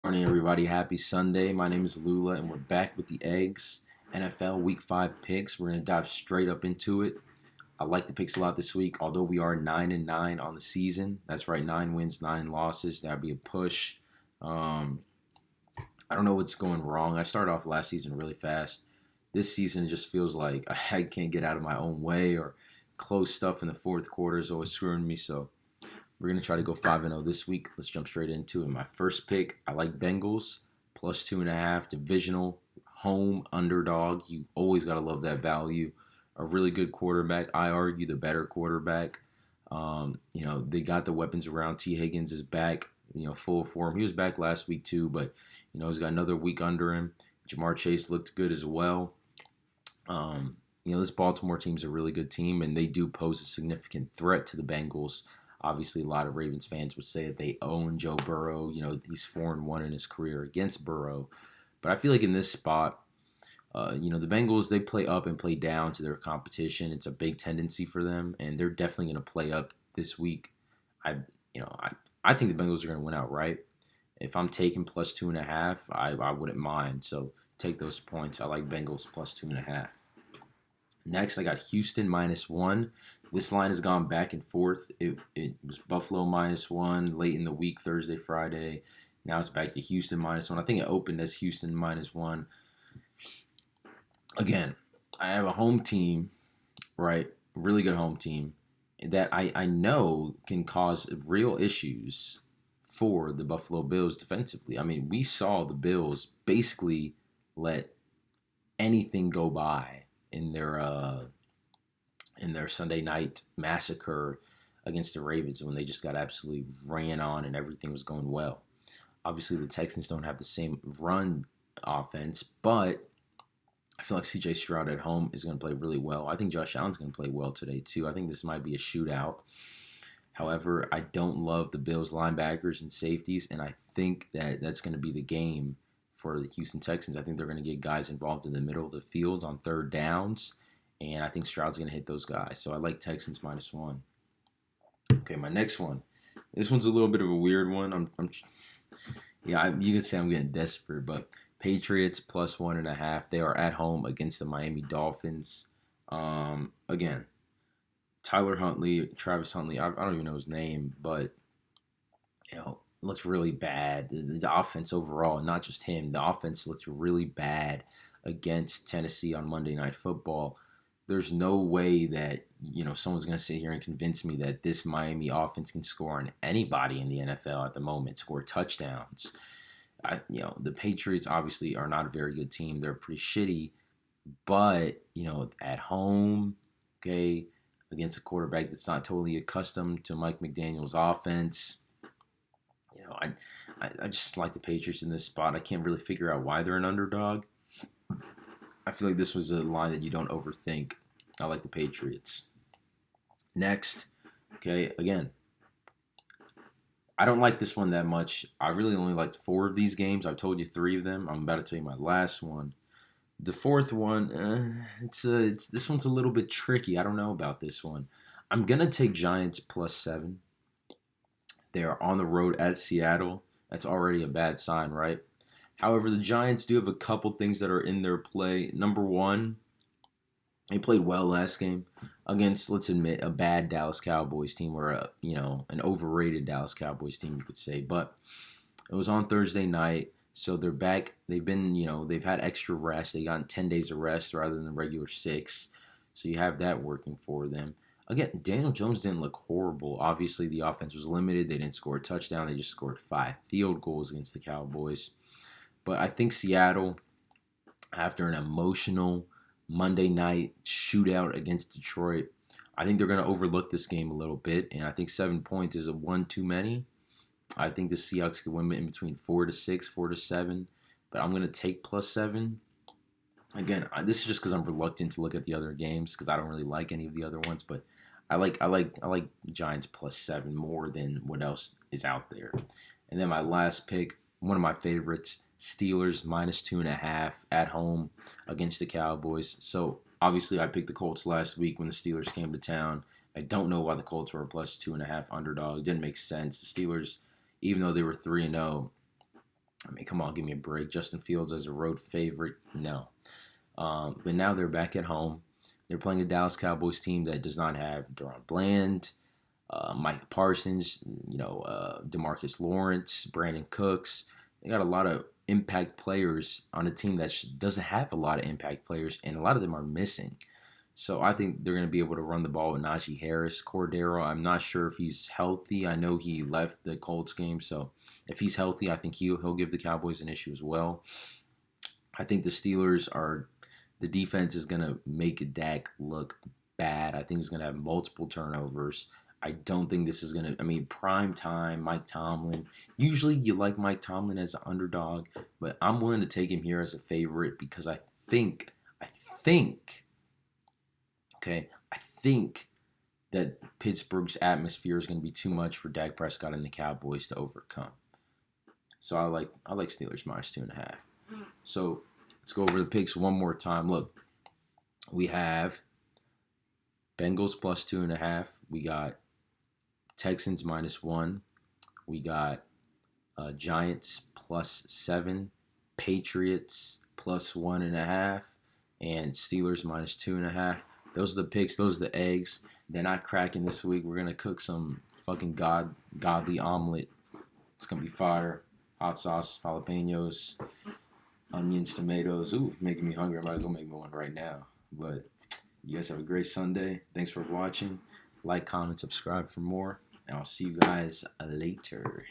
Morning, everybody. Happy Sunday. My name is Lula, and we're back with the Eggs NFL Week 5 picks. We're going to dive straight up into it. I like the picks a lot this week, although we are 9-9 on the season. That's right, 9 wins, 9 losses. That'd be a push. Um, I don't know what's going wrong. I started off last season really fast. This season, it just feels like I can't get out of my own way, or close stuff in the fourth quarter is always screwing me. So we're going to try to go 5-0 this week. Let's jump straight into it. My first pick, I like Bengals, plus 2.5, divisional, home, underdog. You always got to love that value. A really good quarterback. I argue the better quarterback. They got the weapons around. T. Higgins is back, full form. He was back last week too, but, he's got another week under him. Jamar Chase looked good as well. This Baltimore team's a really good team, and they do pose a significant threat to the Bengals. Obviously, a lot of Ravens fans would say that they own Joe Burrow. He's 4-1 in his career against Burrow. But I feel like in this spot, the Bengals, they play up and play down to their competition. It's a big tendency for them, and they're definitely going to play up this week. I think the Bengals are going to win outright. If I'm taking plus 2.5, I wouldn't mind. So take those points. I like Bengals plus 2.5. Next, I got Houston -1. This line has gone back and forth. It was Buffalo -1 late in the week, Thursday, Friday. Now it's back to Houston -1. I think it opened as Houston -1. Again, I have a home team, right? Really good home team that I know can cause real issues for the Buffalo Bills defensively. I mean, we saw the Bills basically let anything go by in their Sunday night massacre against the Ravens when they just got absolutely ran on and everything was going well. Obviously, the Texans don't have the same run offense, but I feel like C.J. Stroud at home is going to play really well. I think Josh Allen's going to play well today, too. I think this might be a shootout. However, I don't love the Bills linebackers and safeties, and I think that that's going to be the game for the Houston Texans. I think they're going to get guys involved in the middle of the field on third downs, and I think Stroud's going to hit those guys. So I like Texans -1. Okay, my next one. This one's a little bit of a weird one. You can say I'm getting desperate, but Patriots plus 1.5. They are at home against the Miami Dolphins. Again, Travis Huntley. I don't even know his name, but looks really bad. The offense overall, not just him, the offense looks really bad against Tennessee on Monday Night Football. There's no way that someone's going to sit here and convince me that this Miami offense can score on anybody in the NFL at the moment, score touchdowns. The Patriots obviously are not a very good team. They're pretty shitty, but at home, okay, against a quarterback that's not totally accustomed to Mike McDaniel's offense. I just like the Patriots in this spot. I can't really figure out why they're an underdog. I feel like this was a line that you don't overthink. I like the Patriots. Next, okay, again, I don't like this one that much. I really only liked 4 of these games. I've told you 3 of them. I'm about to tell you my last one. The fourth one, this one's a little bit tricky. I don't know about this one. I'm gonna take Giants +7. They are on the road at Seattle. That's already a bad sign, right? However, the Giants do have a couple things that are in their play. Number one, they played well last game against, let's admit, a bad Dallas Cowboys team, or an overrated Dallas Cowboys team, you could say. But it was on Thursday night, so they're back. They've had extra rest. They got 10 days of rest rather than the regular 6. So you have that working for them. Again, Daniel Jones didn't look horrible. Obviously, the offense was limited. They didn't score a touchdown. They just scored 5 field goals against the Cowboys. But I think Seattle, after an emotional Monday night shootout against Detroit, I think they're going to overlook this game a little bit. And I think 7 points is a one too many. I think the Seahawks could win in between 4-6, 4-7. But I'm going to take +7. Again, this is just because I'm reluctant to look at the other games because I don't really like any of the other ones. But I like Giants +7 more than what else is out there. And then my last pick, one of my favorites, Steelers -2.5 at home against the Cowboys. So obviously I picked the Colts last week when the Steelers came to town. I don't know why the Colts were a +2.5 underdog. It didn't make sense. The Steelers, even though they were 3-0, I mean, come on, give me a break. Justin Fields as a road favorite, no. But now they're back at home. They're playing a Dallas Cowboys team that does not have Deron Bland, Mike Parsons, Demarcus Lawrence, Brandon Cooks. They got a lot of impact players on a team that doesn't have a lot of impact players, and a lot of them are missing. So I think they're going to be able to run the ball with Najee Harris. Cordero, I'm not sure if he's healthy. I know he left the Colts game, so if he's healthy, I think he'll give the Cowboys an issue as well. I think the defense is going to make Dak look bad. I think he's going to have multiple turnovers. I don't think this is going to, prime time, Mike Tomlin. Usually you like Mike Tomlin as an underdog, but I'm willing to take him here as a favorite because I think, I think that Pittsburgh's atmosphere is going to be too much for Dak Prescott and the Cowboys to overcome. So I like Steelers minus 2.5. So let's go over the picks one more time. Look, we have Bengals plus 2.5. We got Texans minus 1. We got Giants plus 7. Patriots plus 1.5. And Steelers minus 2.5. Those are the picks. Those are the eggs. They're not cracking this week. We're going to cook some fucking godly omelet. It's going to be fire. Hot sauce, jalapenos, onions, tomatoes. Ooh, making me hungry. I might go make me one right now. But you guys have a great Sunday. Thanks for watching. Like, comment, subscribe for more. And I'll see you guys later.